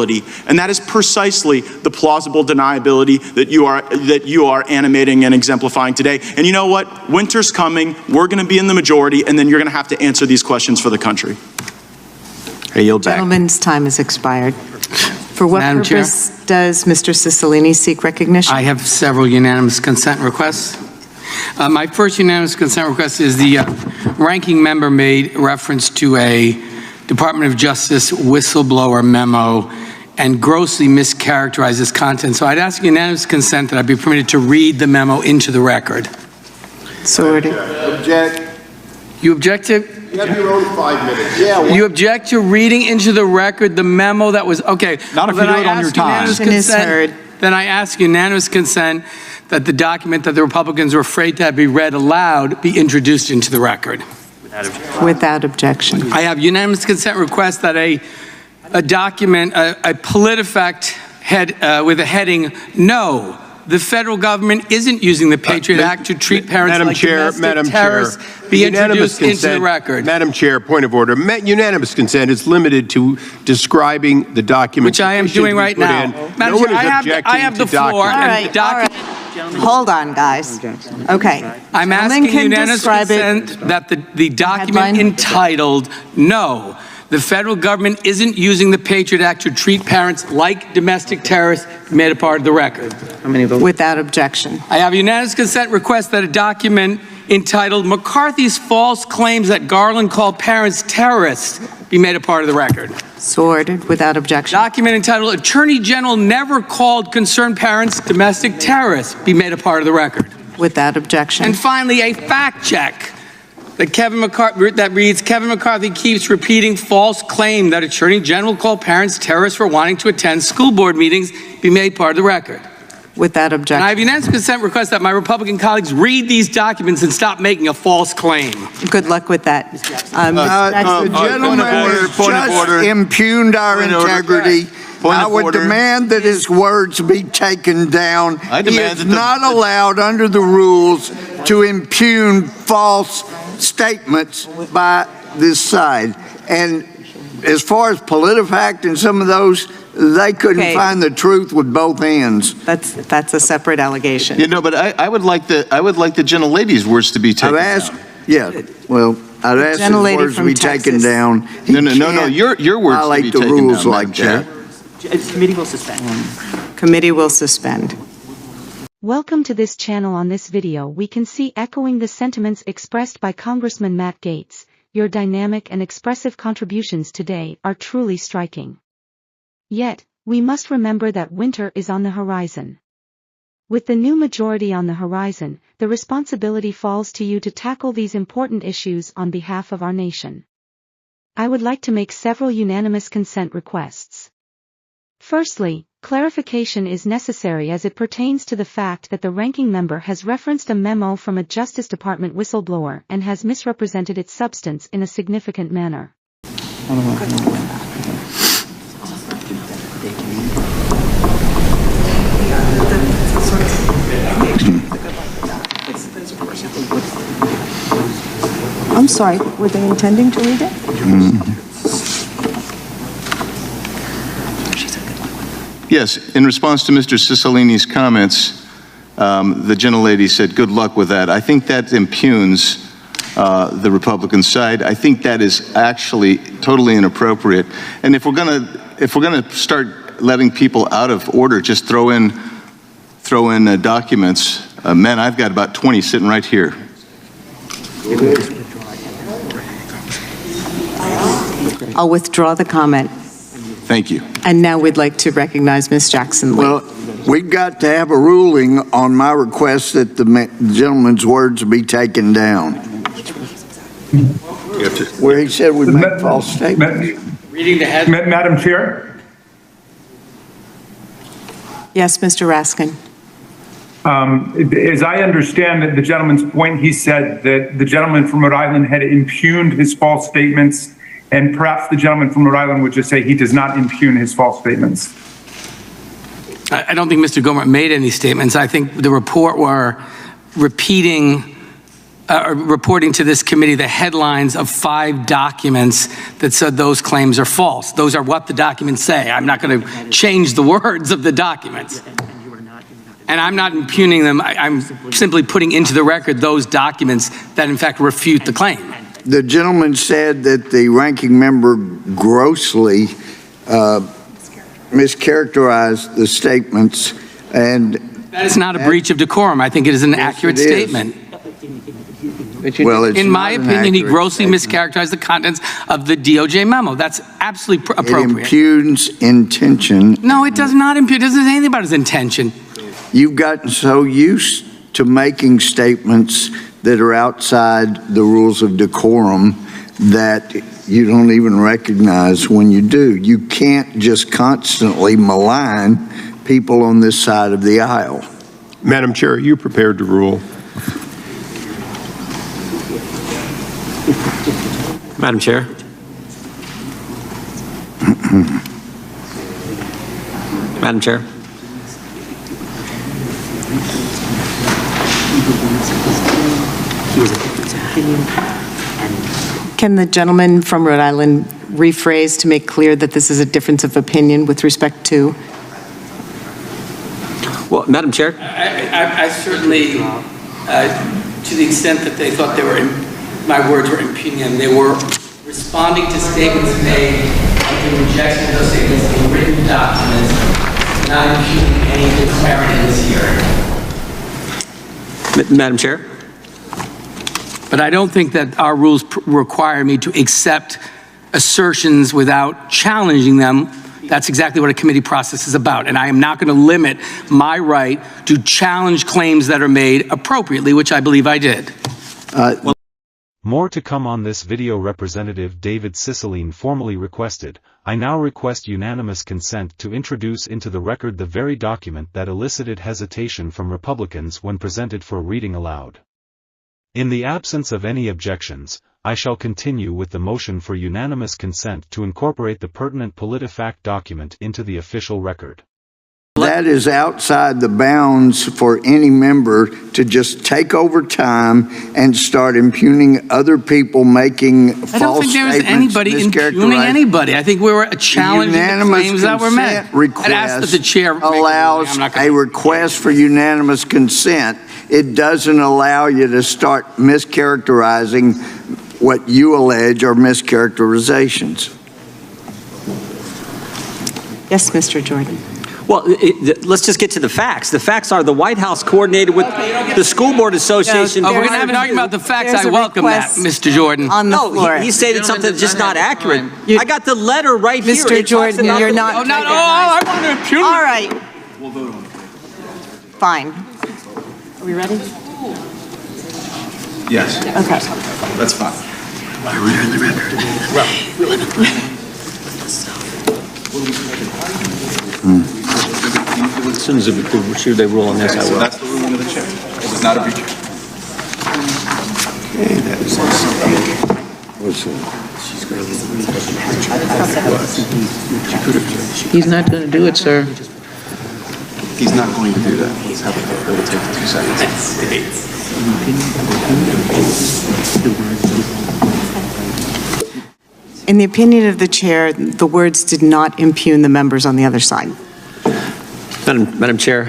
deniability, and that is precisely the plausible deniability that you are animating and exemplifying today. And you know what? Winter's coming. We're going to be in the majority, and then you're going to have to answer these questions for the country. I yield back. Gentleman's time has expired. For what purpose does Mr. Cicilline seek recognition? I have several unanimous consent requests. My first unanimous consent request is the ranking member made reference to a Department of Justice whistleblower memo and grossly mischaracterized its content. So I'd ask unanimous consent that I be permitted to read the memo into the record. So ordered. Object. You object to? You have your own 5 minutes. Yeah. You object to reading into the record the memo that was, okay. Not if you do it on your time. Then I ask unanimous consent that the document that the Republicans were afraid to have be read aloud be introduced into the record. Without objection. I have unanimous consent request that a document, a PolitiFact head with a heading, "No, the federal government isn't using the Patriot Act to treat parents like domestic terrorists," be introduced into the record. Madam Chair, point of order. Unanimous consent is limited to describing the document. Which I am doing right now. Madam Chair, I have the floor. And the document. Hold on, guys. Okay. I'm asking unanimous consent that the document entitled, "No, the federal government isn't using the Patriot Act to treat parents like domestic terrorists," be made a part of the record. How many votes? Without objection. I have unanimous consent request that a document entitled "McCarthy's False Claims that Garland Called Parents Terrorists" be made a part of the record. So ordered. Without objection. Document entitled "Attorney General Never Called Concerned Parents Domestic Terrorists" be made a part of the record. Without objection. And finally, a fact check that reads, "Kevin McCarthy keeps repeating false claim that Attorney General called parents terrorists for wanting to attend school board meetings" be made part of the record. Without objection. And I have unanimous consent request that my Republican colleagues read these documents and stop making a false claim. Good luck with that. The gentleman has just impugned our integrity. I would demand that his words be taken down. He is not allowed under the rules to impugn false statements by this side. And as far as PolitiFact and some of those, they couldn't find the truth with both hands. That's a separate allegation. You know, but I would like the gentlelady's words to be taken down. Yeah, well, I'd ask his words to be taken down. No, your words to be taken down. The rules like that. Committee will suspend. Committee will suspend. Welcome to this channel. On this video we can see echoing the sentiments expressed by Congressman Matt Gaetz. Your dynamic and expressive contributions today are truly striking. Yet, we must remember that winter is on the horizon. With the new majority on the horizon, the responsibility falls to you to tackle these important issues on behalf of our nation. I would like to make several unanimous consent requests. Firstly, clarification is necessary as it pertains to the fact that the ranking member has referenced a memo from a Justice Department whistleblower and has misrepresented its substance in a significant manner. I'm sorry, were they intending to read it? Yes, in response to Mr. Cicilline's comments, the gentlelady said, "Good luck with that." I think that impugns the Republican side. I think that is actually totally inappropriate. And if we're gonna start letting people out of order, just throw in documents. Men, I've got about 20 sitting right here. I'll withdraw the comment. Thank you. And now we'd like to recognize Ms. Jackson-Lee. Well, we've got to have a ruling on my request that the gentleman's words be taken down. Where he said we make false statements. Reading the head. Madam Chair? Yes, Mr. Raskin. As I understand the gentleman's point, he said that the gentleman from Rhode Island had impugned his false statements, and perhaps the gentleman from Rhode Island would just say he does not impugn his false statements. I don't think Mr. Gohmert made any statements. I think the report were repeating reporting to this committee the headlines of 5 documents that said those claims are false. Those are what the documents say. I'm not going to change the words of the documents. And I'm not impugning them. I'm simply putting into the record those documents that in fact refute the claim. The gentleman said that the ranking member grossly mischaracterized the statements, and that is not a breach of decorum. I think it is an accurate statement. Well, it's in my opinion, he grossly statement. mischaracterized the contents of the DOJ memo. That's absolutely appropriate. It impugns intention. No, it does not impugn. It doesn't say anything about his intention. You've gotten so used to making statements that are outside the rules of decorum that you don't even recognize when you do. You can't just constantly malign people on this side of the aisle. Madam Chair, are you prepared to rule? Madam Chair. Madam Chair. Can the gentleman from Rhode Island rephrase to make clear that this is a difference of opinion with respect to? Well, Madam Chair. I certainly, to the extent that they thought they were, my words were impugning, they were responding to statements made and the rejection of those statements in written documents, not impugning any declarant in this hearing. Madam Chair. But I don't think that our rules require me to accept assertions without challenging them. That's exactly what a committee process is about. And I am not going to limit my right to challenge claims that are made appropriately, which I believe I did. More to come on this video. Representative David Cicilline formally requested, I now request unanimous consent to introduce into the record the very document that elicited hesitation from Republicans when presented for reading aloud. In the absence of any objections, I shall continue with the motion for unanimous consent to incorporate the pertinent PolitiFact document into the official record. That is outside the bounds for any member to just take over time and start impugning other people making false statements. I don't think there was anybody impugning anybody. I think we were challenging the claims that were made. Request I'd ask that the chair allows a request for unanimous consent. It doesn't allow you to start mischaracterizing what you allege are mischaracterizations. Yes, Mr. Jordan. Well, let's just get to the facts. The facts are the White House coordinated with the School Board Association. Oh, we're going to have an argument about the facts. I welcome that, Mr. Jordan. On the floor. He stated something that's just not accurate. I got the letter right here. Mr. Jordan, you're not. Oh, no, I want to impugn. All right. We'll vote on it. Fine. Are we ready? Yes. Okay. That's fine. As soon as they rule on this, I will. That's the ruling of the chair. It was not a breach. He's not going to do it, sir. He's not going to do that. Let's have it. It will take 2 seconds. In the opinion of the chair, the words did not impugn the members on the other side. Madam Chair,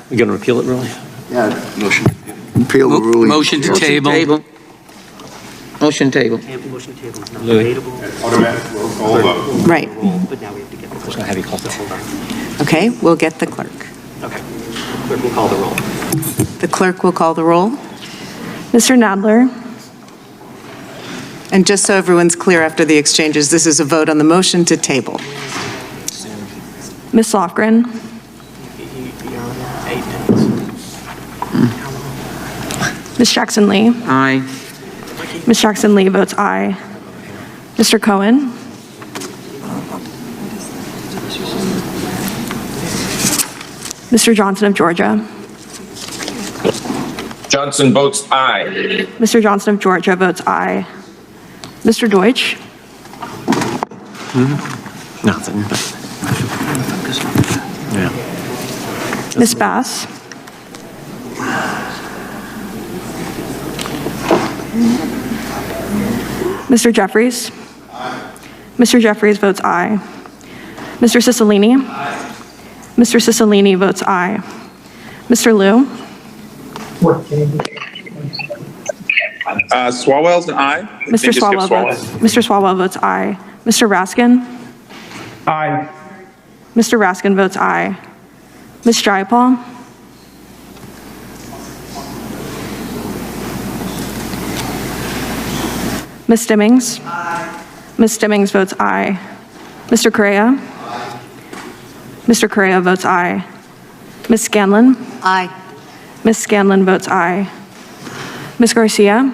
we're going to repeal it, really? Yeah. Motion. Repeal the ruling. Motion to table. Motion table. Louis. Automatic roll call vote. Right. But now we have to get the clerk. Have you call the roll? Okay, we'll get the clerk. Okay. Clerk will call the roll. The clerk will call the roll. Mr. Nadler. And just so everyone's clear after the exchanges, this is a vote on the motion to table. Ms. Lofgren. Ms. Jackson-Lee. Aye. Ms. Jackson-Lee votes aye. Mr. Cohen. Mr. Johnson of Georgia. Johnson votes aye. Mr. Johnson of Georgia votes aye. Mr. Deutsch. Nothing. Yeah. Ms. Bass. Mr. Jeffries? Mr. Jeffries votes aye. Mr. Cicilline? Mr. Cicilline votes aye. Mr. Liu? Swalwell's an aye. Mr. Swalwell votes aye. Mr. Raskin? Aye. Mr. Raskin votes aye. Ms. Jayapal? Ms. Stimmings? Ms. Stimmings votes aye. Mr. Correa? Mr. Correa votes aye. Ms. Scanlon? Aye. Ms. Scanlon votes aye. Ms. Garcia?